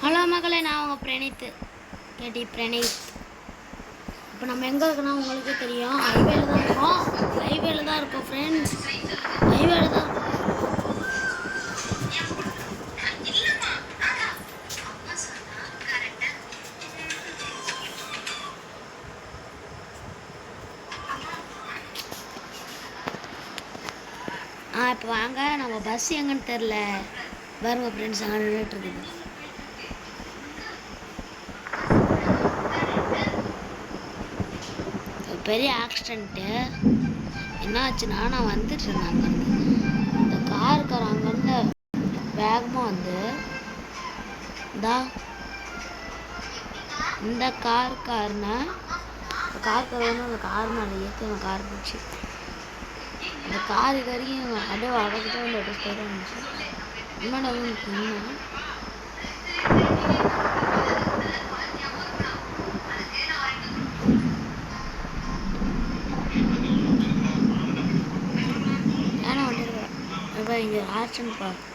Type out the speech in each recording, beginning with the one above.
Hello மகளே, நான் உங்கள் பிரணீத் கேட்டி பிரணீத். இப்போ நம்ம எங்கே இருக்கோன்னா உங்களுக்கே தெரியும், ஹைவேல தான் இருக்கோம். ஹைவேல தான் இருக்கோம் ஃப்ரெண்ட்ஸ், ஹைவேல தான் இருக்கோம். இப்போ வாங்க, நம்ம பஸ் எங்கன்னு தெரில பாருங்க ஃப்ரெண்ட்ஸ், அங்கே நின்றுட்டுருக்குது. பெரிய ஆக்சிடென்ட்டு என்ன ஆச்சுன்னா, நான் வந்துட்டு இருந்தேன் அங்கேருந்து. இந்த காருக்கார அங்கேருந்து வேகமாக வந்து இந்த காருக்காரனை வந்து அந்த கார் மேலே ஏற்றி அந்த கார் போச்சு. அந்த கார் இது வரைக்கும் அப்படியே வடக்கிட்ட வந்து அப்படியே ஸ்டேட் வந்துச்சு. முன்னாடி வந்து நின்று ஏன்னா வந்துருக்கேன் இங்கே ஆக்சிடென்ட் பார்க்க.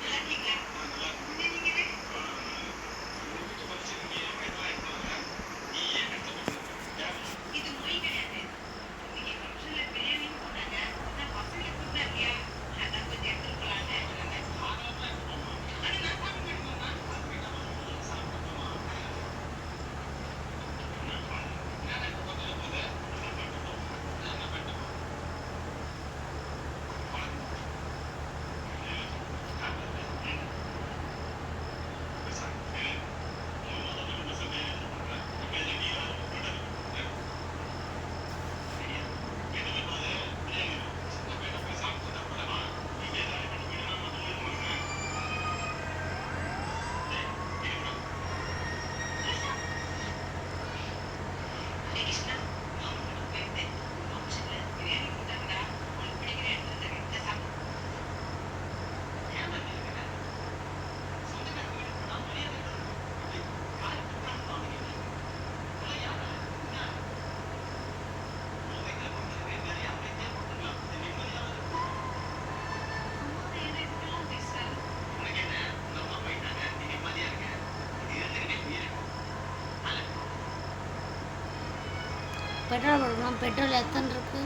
பெட்ரோல் போடணும். பெட்ரோல் எத்தனை இருக்குது?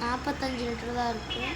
45 லிட்டர் தான் இருக்குது.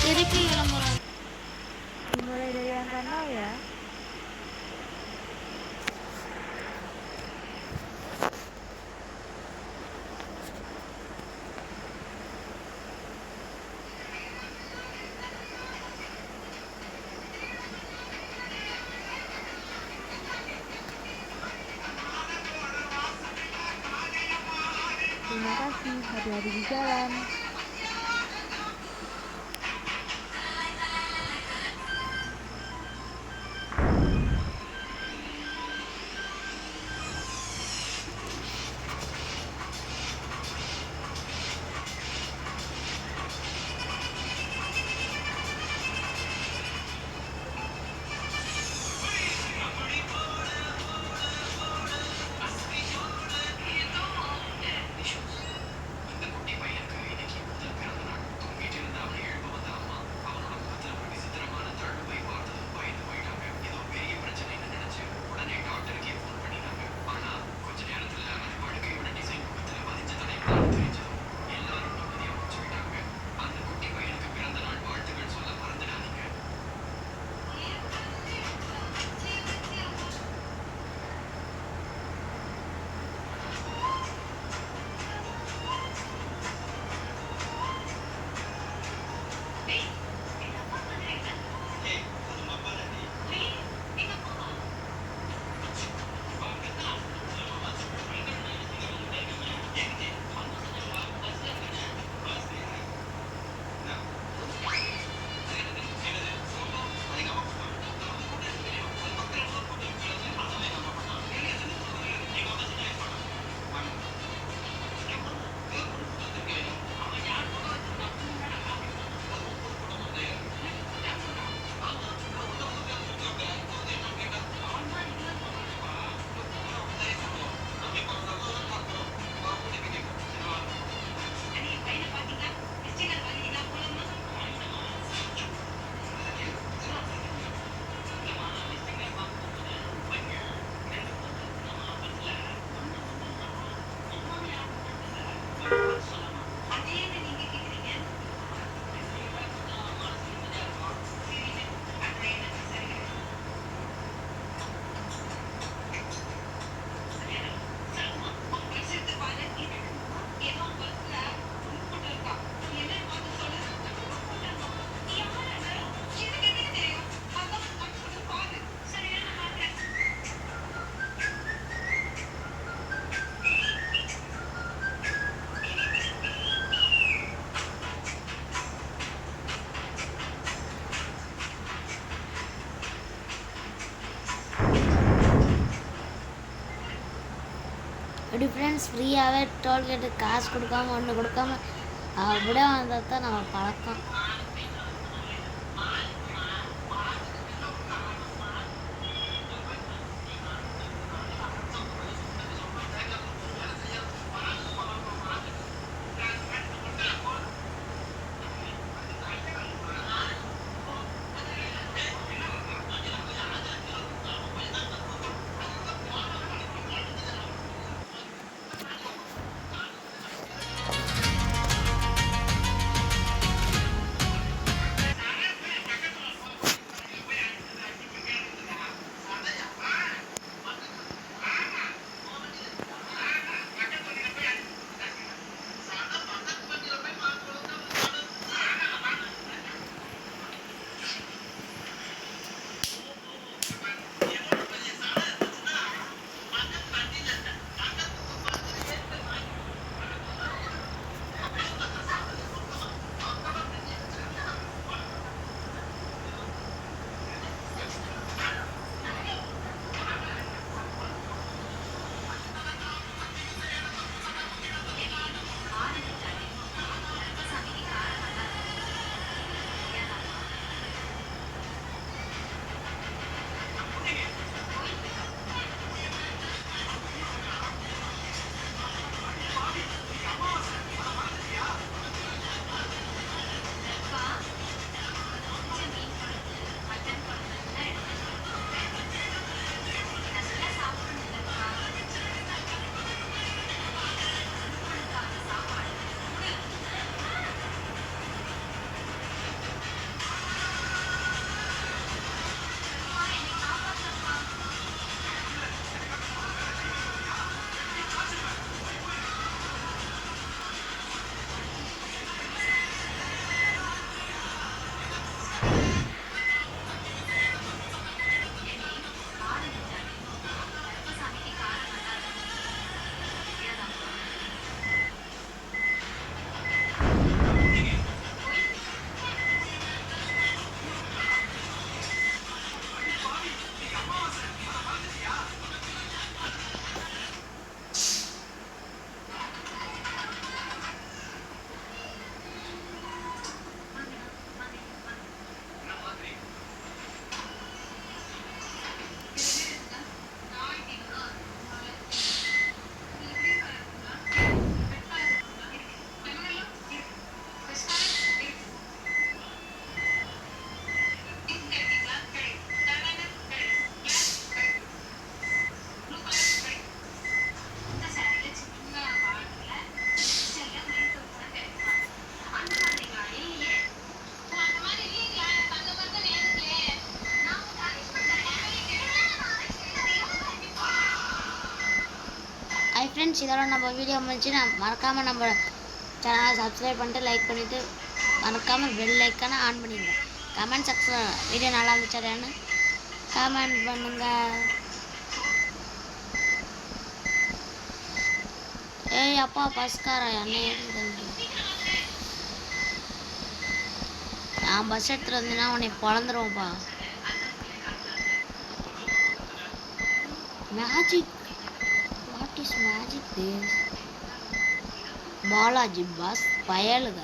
திருப்பி கிளம்புறோம். Mulai dari yang kanal ya. Terima kasih, hati-hati di jalan. அப்படி ஃப்ரெண்ட்ஸ் ஃப்ரீயாகவே டோல்கேட்டு காசு கொடுக்காம ஒன்று கொடுக்காம அப்படியே வந்தால் தான் நம்ம பழக்கம். ஹாய் ஃப்ரெண்ட்ஸ், இதோட நம்ம வீடியோ முடிஞ்சுன்னா மறக்காமல் நம்ம சேனலை சப்ஸ்கிரைப் பண்ணிட்டு லைக் பண்ணிவிட்டு மறக்காமல் பெல் ஐக்கானை ஆன் பண்ணிடுங்க. கமெண்ட் செக்ஷன் வீடியோ நல்லா இருந்துச்சான்னு கமெண்ட் பண்ணுங்க. ஏய் அப்பா பஸ்காரா என்ன நான் பஸ் எடுத்துகிட்டு வந்தேன்னா உன்னை பொழந்துருவோம்ப்பா. Magic, what is magic this? Balaji bus பயலுக.